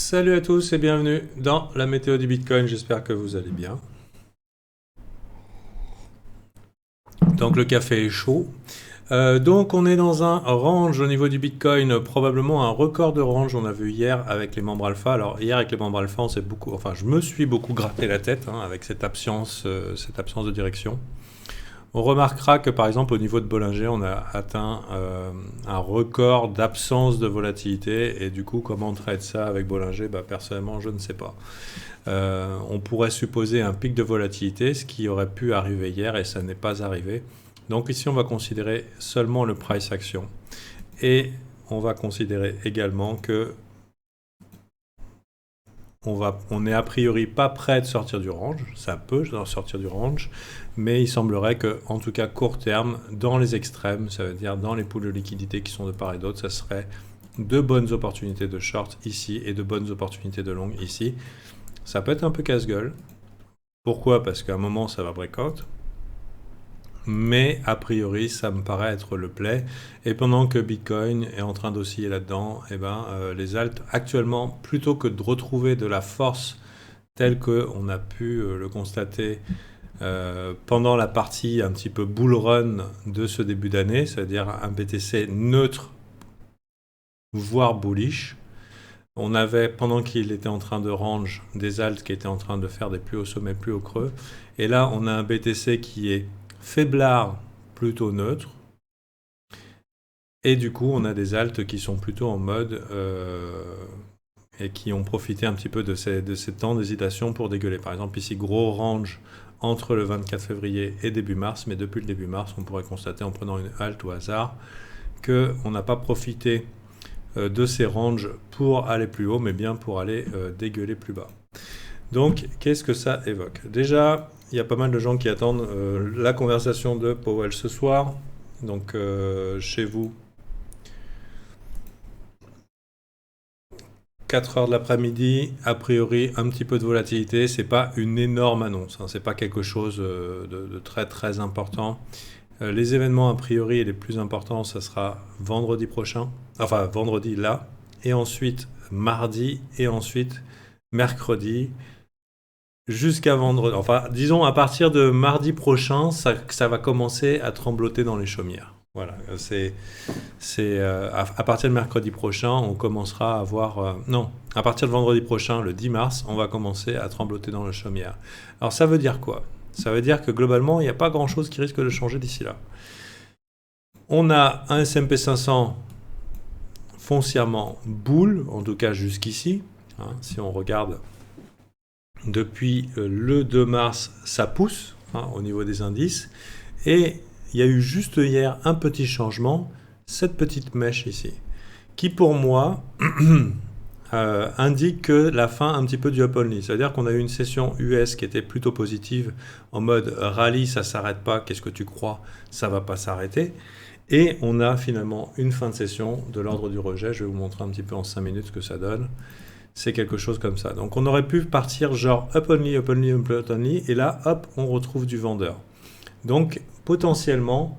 Salut à tous et bienvenue dans la météo du Bitcoin, j'espère que vous allez bien. Donc le café est chaud. Donc on est dans un range au niveau du Bitcoin, probablement un record de range, on a vu hier avec les membres alpha. Alors hier avec les membres alpha, je me suis beaucoup gratté la tête avec cette absence de direction. On remarquera que par exemple au niveau de Bollinger, on a atteint un record d'absence de volatilité et du coup comment on traite ça avec Bollinger, personnellement je ne sais pas. On pourrait supposer un pic de volatilité, ce qui aurait pu arriver hier et ça n'est pas arrivé. Donc ici on va considérer seulement le price action et on va considérer également que on est a priori pas prêt de sortir du range, ça peut sortir du range, mais il semblerait que, en tout cas court terme, dans les extrêmes, ça veut dire dans les poules de liquidité qui sont de part et d'autre, ça serait de bonnes opportunités de short ici et de bonnes opportunités de long ici. Ça peut être un peu casse-gueule. Pourquoi ? Parce qu'à un moment, ça va breakout. Mais a priori, ça me paraît être le play. Et pendant que Bitcoin est en train d'osciller là-dedans, les alts, actuellement, plutôt que de retrouver de la force telle qu'on a pu le constater pendant la partie un petit peu bull run de ce début d'année, c'est-à-dire un BTC neutre, voire bullish, on avait, pendant qu'il était en train de range, des alts qui étaient en train de faire des plus hauts sommets, plus hauts creux. Et là, on a un BTC qui est faiblard, plutôt neutre. Et du coup, on a des alts qui sont plutôt en mode et qui ont profité un petit peu de ces temps d'hésitation pour dégueuler. Par exemple, ici, gros range entre le 24 février et début mars. Mais depuis le début mars, on pourrait constater en prenant une halte au hasard qu'on n'a pas profité de ces ranges pour aller plus haut, mais bien pour aller dégueuler plus bas. Donc, qu'est-ce que ça évoque ? Déjà, il y a pas mal de gens qui attendent la conversation de Powell ce soir. Donc, chez vous, 4 heures de l'après-midi, a priori, un petit peu de volatilité. C'est pas une énorme annonce, c'est pas quelque chose de très très important. Les événements a priori les plus importants, ça sera vendredi prochain, enfin vendredi là, et ensuite mardi, et ensuite mercredi, jusqu'à vendredi. Enfin, disons à partir de mardi prochain, ça va commencer à trembloter dans les chaumières. Voilà, à partir de mercredi prochain, on commencera à voir... non, à partir de vendredi prochain, le 10 mars, on va commencer à trembloter dans les chaumières. Alors ça veut dire quoi ? Ça veut dire que globalement, il n'y a pas grand-chose qui risque de changer d'ici là. On a un S&P 500 foncièrement bull, en tout cas jusqu'ici. Si on regarde depuis le 2 mars, ça pousse au niveau des indices. Et il y a eu juste hier un petit changement, cette petite mèche ici, qui pour moi... indique que la fin un petit peu du up only. C'est-à-dire qu'on a eu une session US qui était plutôt positive, en mode rallye, ça s'arrête pas, qu'est-ce que tu crois, ça va pas s'arrêter. Et on a finalement une fin de session de l'ordre du rejet. Je vais vous montrer un petit peu en 5 minutes ce que ça donne. C'est quelque chose comme ça. Donc on aurait pu partir genre up only, up only, up only, et là, hop, on retrouve du vendeur. Donc potentiellement,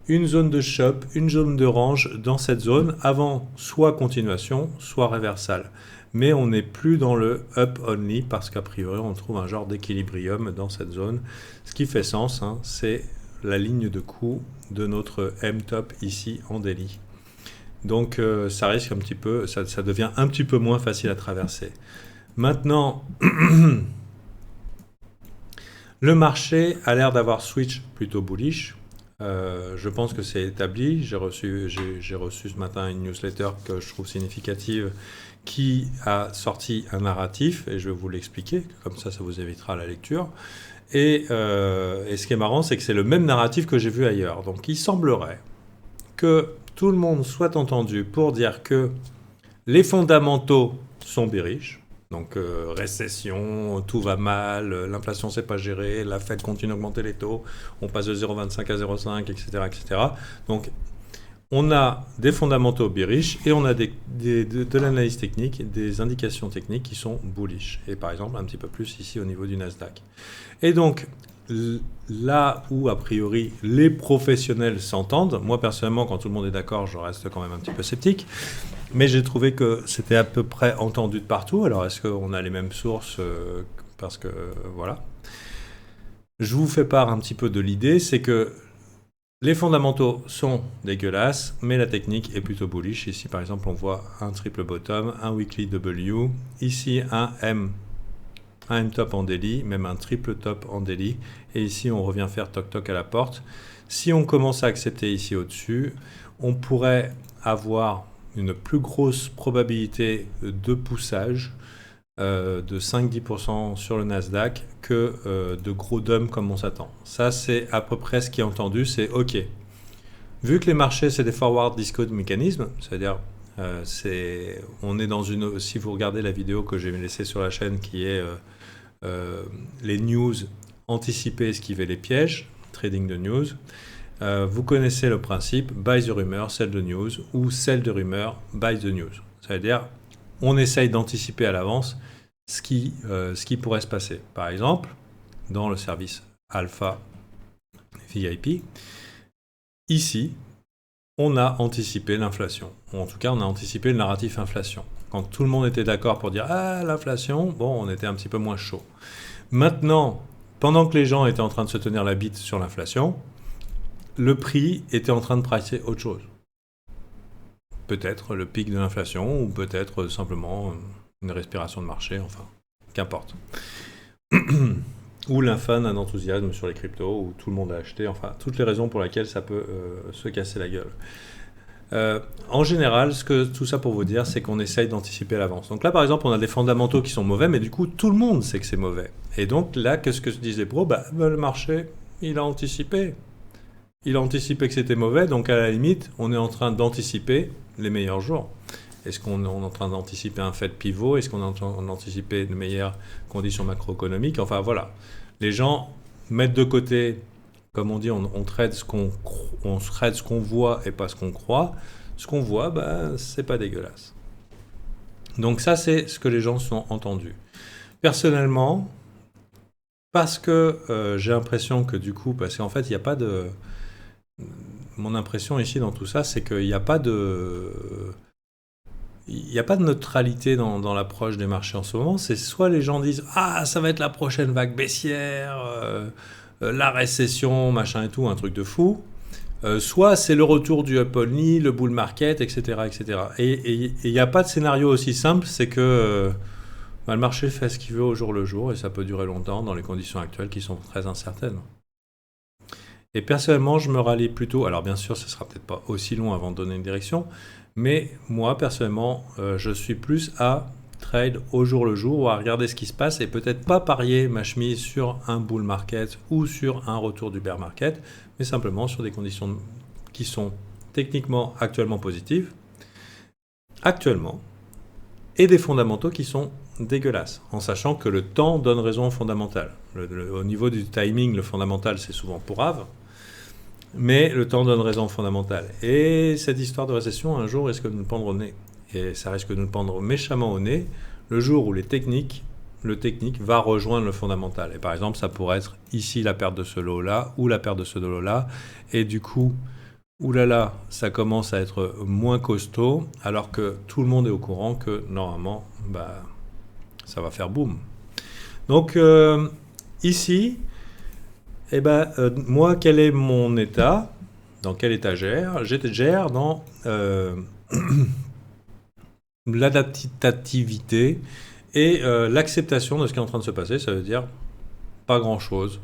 une zone de shop, une zone de range dans cette zone, avant soit continuation, soit réversal. Mais on n'est plus dans le up only parce qu'a priori on trouve un genre d'équilibrium dans cette zone. Ce qui fait sens, c'est la ligne de coup de notre M-top ici en daily. Donc ça risque un petit peu, ça devient un petit peu moins facile à traverser. Maintenant, le marché a l'air d'avoir switch plutôt bullish. Je pense que c'est établi. J'ai reçu ce matin une newsletter que je trouve significative qui a sorti un narratif et je vais vous l'expliquer, comme ça vous évitera la lecture. Et ce qui est marrant, c'est que c'est le même narratif que j'ai vu ailleurs. Donc il semblerait que tout le monde soit entendu pour dire que les fondamentaux sont bearish. Donc récession, tout va mal, l'inflation c'est pas géré, la Fed continue d'augmenter les taux, on passe de 0,25 à 0,5, etc., etc. Donc on a des fondamentaux bearish et on a de l'analyse technique, des indications techniques qui sont bullish. Et par exemple un petit peu plus ici au niveau du Nasdaq. Et donc là où a priori les professionnels s'entendent, moi personnellement quand tout le monde est d'accord je reste quand même un petit peu sceptique, Mais j'ai trouvé que c'était à peu près entendu de partout. Alors, est-ce qu'on a les mêmes sources parce que, voilà. Je vous fais part un petit peu de l'idée, c'est que les fondamentaux sont dégueulasses, mais la technique est plutôt bullish. Ici, par exemple, on voit un triple bottom, un weekly W, ici un M top en daily, même un triple top en daily, et ici on revient faire toc toc à la porte. Si on commence à accepter ici au-dessus, on pourrait avoir une plus grosse probabilité de poussage de 5-10% sur le Nasdaq que de gros dumps comme on s'attend. Ça, c'est à peu près ce qui est entendu, c'est OK. Vu que les marchés, c'est des forward discount mécanismes, c'est-à-dire on est dans une... Si vous regardez la vidéo que j'ai laissée sur la chaîne qui est les news anticipées, esquiver les pièges, trading de news, vous connaissez le principe, buy the rumor, sell the news, ou sell the rumor, buy the news. C'est-à-dire, on essaye d'anticiper à l'avance ce qui pourrait se passer. Par exemple, dans le service Alpha VIP, ici, on a anticipé l'inflation. Ou en tout cas, on a anticipé le narratif inflation. Quand tout le monde était d'accord pour dire « Ah, l'inflation », bon, on était un petit peu moins chaud. Maintenant, pendant que les gens étaient en train de se tenir la bite sur l'inflation, le prix était en train de pricer autre chose. Peut-être le pic de l'inflation, ou peut-être simplement une respiration de marché, enfin, qu'importe. Ou la fin d'un enthousiasme sur les cryptos, où tout le monde a acheté, enfin, toutes les raisons pour lesquelles ça peut se casser la gueule. En général, tout ça pour vous dire, c'est qu'on essaye d'anticiper à l'avance. Donc là, par exemple, on a des fondamentaux qui sont mauvais, mais du coup, tout le monde sait que c'est mauvais. Et donc là, qu'est-ce que se disent les pros ? Le marché, il a anticipé. Il a anticipé que c'était mauvais, donc à la limite, on est en train d'anticiper les meilleurs jours. Est-ce qu'on est en train d'anticiper un fait pivot ? Est-ce qu'on est en train d'anticiper de meilleures conditions macroéconomiques ? Enfin voilà, les gens mettent de côté, comme on dit, on trade ce qu'on voit et pas ce qu'on croit. Ce qu'on voit, c'est pas dégueulasse. Donc ça, c'est ce que les gens sont entendus. Personnellement, parce que j'ai l'impression que du coup, parce qu'en fait, il n'y a pas de... Mon impression ici dans tout ça, c'est qu'il n'y a pas de... Il n'y a pas de neutralité dans l'approche des marchés en ce moment. C'est soit les gens disent « Ah, ça va être la prochaine vague baissière, la récession, machin et tout, un truc de fou ». Soit c'est le retour du up only, le bull market, etc. etc. Et il n'y a pas de scénario aussi simple, c'est que le marché fait ce qu'il veut au jour le jour et ça peut durer longtemps dans les conditions actuelles qui sont très incertaines. Et personnellement, je me rallie plutôt... Alors bien sûr, ce ne sera peut-être pas aussi long avant de donner une direction, mais moi, personnellement, je suis plus à trade au jour le jour ou à regarder ce qui se passe et peut-être pas parier ma chemise sur un bull market ou sur un retour du bear market, mais simplement sur des conditions qui sont techniquement actuellement positives, actuellement, et des fondamentaux qui sont dégueulasses, en sachant que le temps donne raison au fondamental. Au niveau du timing, le fondamental, c'est souvent pourrave, mais le temps donne raison au fondamental. Et cette histoire de récession, un jour, risque de nous pendre au nez. Et ça risque de nous pendre méchamment au nez le jour où le technique va rejoindre le fondamental. Et par exemple, ça pourrait être ici la perte de ce lot-là ou la perte de ce lot-là. Et du coup, oulala, ça commence à être moins costaud, alors que tout le monde est au courant que normalement, ça va faire boum. Donc ici, moi, quel est mon état ? Dans quel état gère dans l'adaptativité et l'acceptation de ce qui est en train de se passer. Ça veut dire pas grand-chose.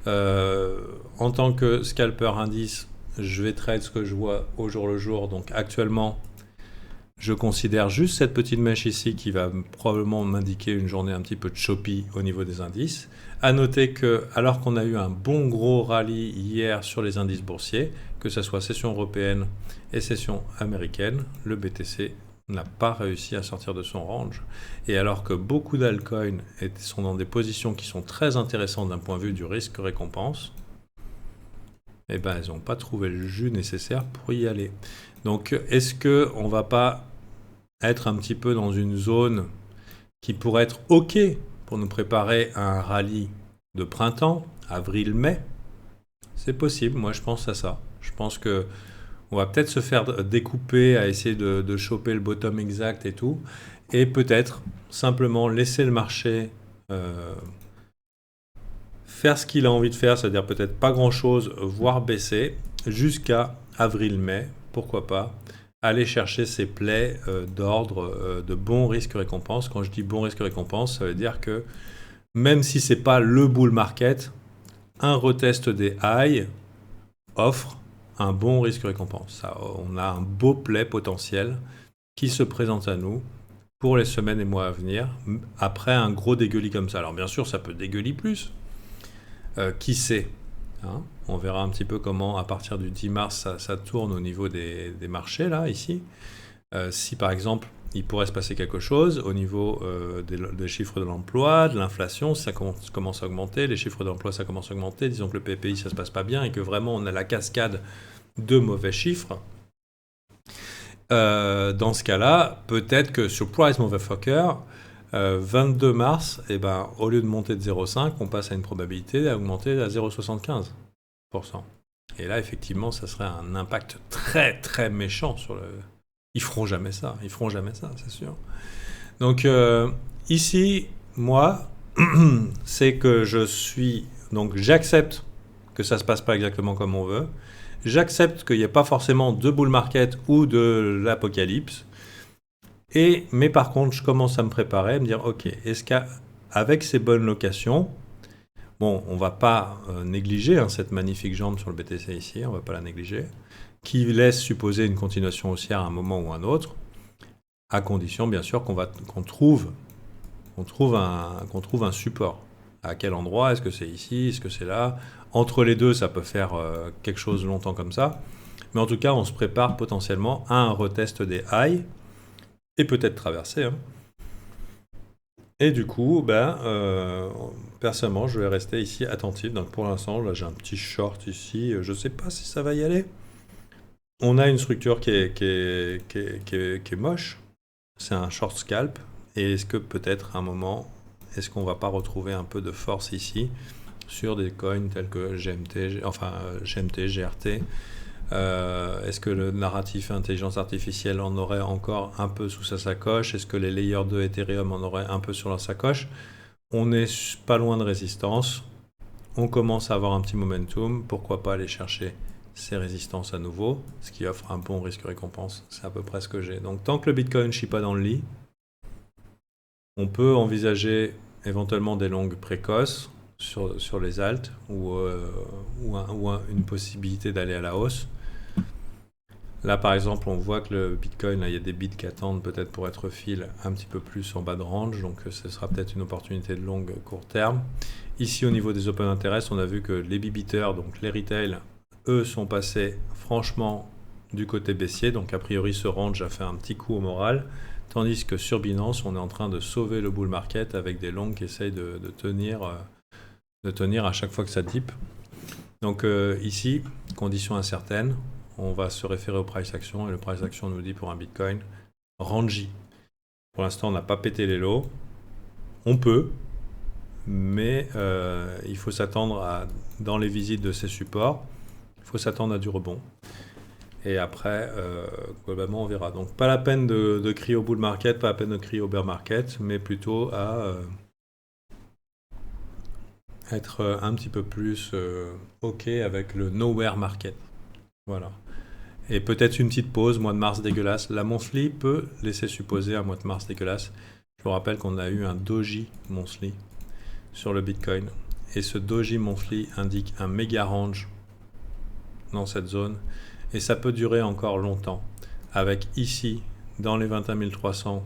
En tant que scalper indice, je vais trade ce que je vois au jour le jour. Donc actuellement, je considère juste cette petite mèche ici qui va probablement m'indiquer une journée un petit peu choppy au niveau des indices. À noter que, alors qu'on a eu un bon gros rallye hier sur les indices boursiers, que ce soit session européenne et session américaine, le BTC n'a pas réussi à sortir de son range. Et alors que beaucoup d'altcoins sont dans des positions qui sont très intéressantes d'un point de vue du risque-récompense, elles n'ont pas trouvé le jus nécessaire pour y aller. Donc, est-ce qu'on ne va pas être un petit peu dans une zone qui pourrait être OK pour nous préparer à un rallye de printemps, avril-mai ? C'est possible, moi je pense à ça. Je pense que On va peut-être se faire découper à essayer de choper le bottom exact et tout. Et peut-être simplement laisser le marché faire ce qu'il a envie de faire, c'est-à-dire peut-être pas grand-chose, voire baisser, jusqu'à avril-mai, pourquoi pas, aller chercher ces plays d'ordre de bon risque-récompense. Quand je dis bon risque-récompense, ça veut dire que même si c'est pas le bull market, un retest des highs offre un bon risque-récompense. On a un beau play potentiel qui se présente à nous pour les semaines et mois à venir, après un gros dégueulis comme ça. Alors bien sûr, ça peut dégueuler plus. Qui sait, hein. On verra un petit peu comment, à partir du 10 mars, ça tourne au niveau des marchés, là, ici. Si, par exemple, il pourrait se passer quelque chose au niveau des chiffres de l'emploi, de l'inflation, ça commence à augmenter, les chiffres d'emploi, ça commence à augmenter, disons que le PPI, ça se passe pas bien et que vraiment, on a la cascade de mauvais chiffres. Dans ce cas-là, peut-être que sur Price Motherfucker, 22 mars, au lieu de monter de 0,5, on passe à une probabilité d'augmenter à 0,75%. Et là, effectivement, ça serait un impact très, très méchant sur le... Ils feront jamais ça, c'est sûr. Donc, ici, moi, c'est que donc, j'accepte que ça se passe pas exactement comme on veut. J'accepte qu'il n'y ait pas forcément de bull market ou de l'apocalypse. Mais par contre, je commence à me préparer, à me dire, ok, est-ce qu'avec ces bonnes locations, bon, on ne va pas négliger cette magnifique jambe sur le BTC ici, on ne va pas la négliger, qui laisse supposer une continuation haussière à un moment ou à un autre, à condition bien sûr qu'on trouve un support. À quel endroit? Est-ce que c'est ici? Est-ce que c'est là? Entre les deux, ça peut faire quelque chose longtemps comme ça. Mais en tout cas, on se prépare potentiellement à un retest des highs et peut-être traverser. Hein. Et du coup, personnellement, je vais rester ici attentif. Donc pour l'instant, là, j'ai un petit short ici. Je ne sais pas si ça va y aller. On a une structure qui est moche. C'est un short scalp. Et est-ce que peut-être à un moment, est-ce qu'on ne va pas retrouver un peu de force ici sur des coins tels que GMT, GRT? Est-ce que le narratif intelligence artificielle en aurait encore un peu sous sa sacoche? Est-ce que les layers 2 Ethereum en auraient un peu sur leur sacoche? On n'est pas loin de résistance. On commence à avoir un petit momentum. Pourquoi pas aller chercher ces résistances à nouveau, ce qui offre un bon risque-récompense. C'est à peu près ce que j'ai. Donc tant que le Bitcoin ne chie pas dans le lit, on peut envisager éventuellement des longues précoces sur les alts ou une possibilité d'aller à la hausse. Là, par exemple, on voit que le Bitcoin, là, il y a des bits qui attendent peut-être pour être fill un petit peu plus en bas de range. Donc, ce sera peut-être une opportunité de longue court terme. Ici, au niveau des open interest, on a vu que les bibiteurs, donc les retail, eux, sont passés franchement du côté baissier. Donc, a priori, ce range a fait un petit coup au moral. Tandis que sur Binance, on est en train de sauver le bull market avec des longues qui essayent de tenir à chaque fois que ça dip. Donc, ici, conditions incertaines. On va se référer au price action et le price action nous dit pour un Bitcoin rangy. Pour l'instant, on n'a pas pété les lows. On peut, mais il faut s'attendre dans les visites de ces supports, il faut s'attendre à du rebond. Et après, globalement, on verra. Donc, pas la peine de crier au bull market, pas la peine de crier au bear market, mais plutôt à être un petit peu plus OK avec le nowhere market. Voilà. Et peut-être une petite pause, mois de mars dégueulasse. La monthly peut laisser supposer un mois de mars dégueulasse. Je vous rappelle qu'on a eu un doji monthly sur le Bitcoin. Et ce doji monthly indique un méga range dans cette zone. Et ça peut durer encore longtemps. Avec ici, dans les 21 300,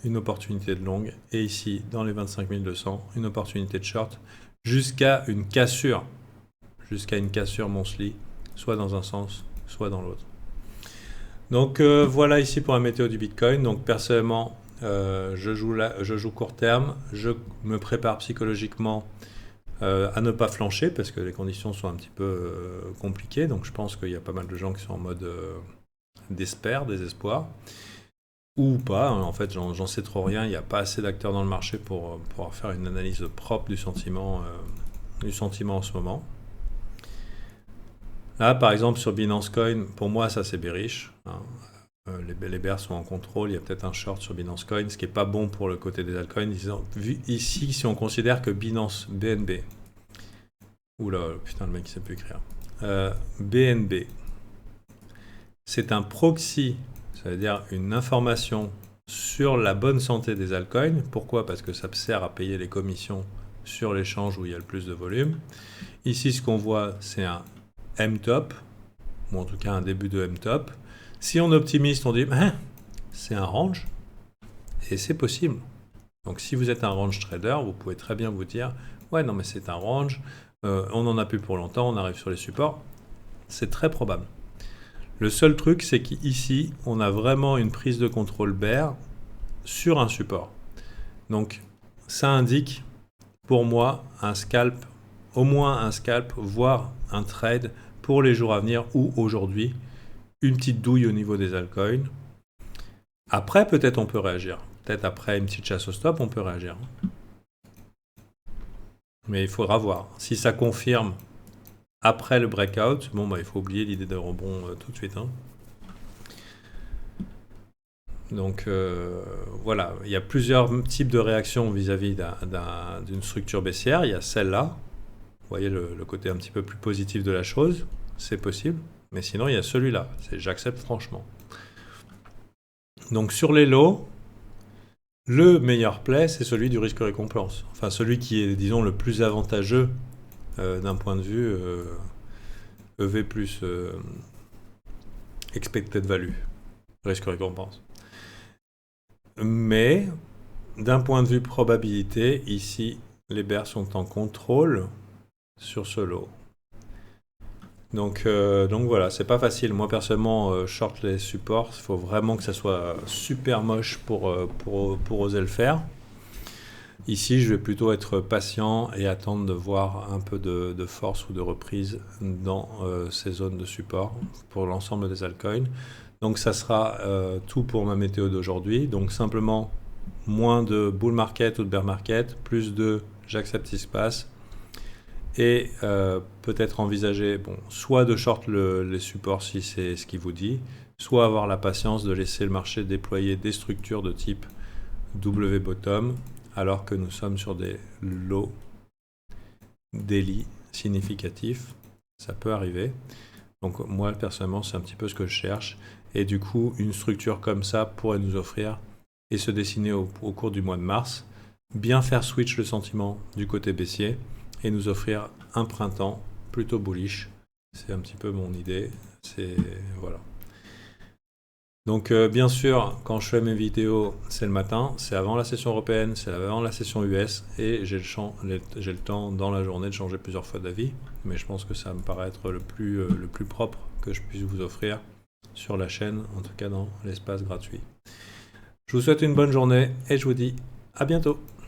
une opportunité de longue. Et ici, dans les 25 200, une opportunité de short. Jusqu'à une cassure monthly, soit dans un sens, soit dans l'autre. Donc voilà ici pour la météo du Bitcoin. Donc personnellement, je joue court terme. Je me prépare psychologiquement à ne pas flancher parce que les conditions sont un petit peu compliquées. Donc je pense qu'il y a pas mal de gens qui sont en mode désespoir. Ou pas, hein. En fait j'en sais trop rien. Il n'y a pas assez d'acteurs dans le marché pour pouvoir faire une analyse propre du sentiment en ce moment. Là, par exemple, sur Binance Coin, pour moi, ça c'est bearish. Hein. Les bears sont en contrôle. Il y a peut-être un short sur Binance Coin, ce qui n'est pas bon pour le côté des altcoins. Vu ici, si on considère que Binance BNB, oula, putain, le mec il sait plus écrire. BNB, c'est un proxy, ça veut dire une information sur la bonne santé des altcoins. Pourquoi? Parce que ça sert à payer les commissions sur l'échange où il y a le plus de volume. Ici, ce qu'on voit, c'est un M-top, ou en tout cas un début de M-top. Si on optimise, on dit c'est un range, et c'est possible. Donc si vous êtes un range trader, vous pouvez très bien vous dire ouais, non, mais c'est un range, on n'en a plus pour longtemps, on arrive sur les supports. C'est très probable. Le seul truc, c'est qu'ici, on a vraiment une prise de contrôle bear sur un support. Donc ça indique pour moi un scalp, au moins un scalp, voire un trade pour les jours à venir ou aujourd'hui. Une petite douille au niveau des altcoins. Après, peut-être on peut réagir. Peut-être après une petite chasse au stop, on peut réagir. Mais il faudra voir. Si ça confirme après le breakout, bon, bah, il faut oublier l'idée de rebond tout de suite. Hein. Donc voilà, il y a plusieurs types de réactions vis-à-vis d'une structure baissière. Il y a celle-là. Vous voyez le côté un petit peu plus positif de la chose. C'est possible. Mais sinon, il y a celui-là. C'est j'accepte franchement. Donc sur les lows, le meilleur play, c'est celui du risque-récompense. Enfin, celui qui est, disons, le plus avantageux d'un point de vue EV plus expected value, risque-récompense. Mais d'un point de vue probabilité, ici, les bears sont en contrôle sur ce lot. Donc voilà, c'est pas facile. Moi personnellement, short les supports, il faut vraiment que ça soit super moche pour oser le faire. Ici, je vais plutôt être patient et attendre de voir un peu de force ou de reprise dans ces zones de support pour l'ensemble des altcoins. Donc ça sera tout pour ma météo d'aujourd'hui. Donc simplement moins de bull market ou de bear market, plus de j'accepte ce qui se passe. Et peut-être envisager soit de short les supports si c'est ce qu'il vous dit, soit avoir la patience de laisser le marché déployer des structures de type W bottom alors que nous sommes sur des low daily significatifs. Ça peut arriver. Donc moi personnellement c'est un petit peu ce que je cherche et du coup une structure comme ça pourrait nous offrir et se dessiner au cours du mois de mars, bien faire switch le sentiment du côté baissier et nous offrir un printemps plutôt bullish. C'est un petit peu mon idée. Voilà. Donc bien sûr, quand je fais mes vidéos, c'est le matin, c'est avant la session européenne, c'est avant la session US, et j'ai le temps dans la journée de changer plusieurs fois d'avis. Mais je pense que ça me paraît être le plus propre que je puisse vous offrir sur la chaîne, en tout cas dans l'espace gratuit. Je vous souhaite une bonne journée et je vous dis à bientôt.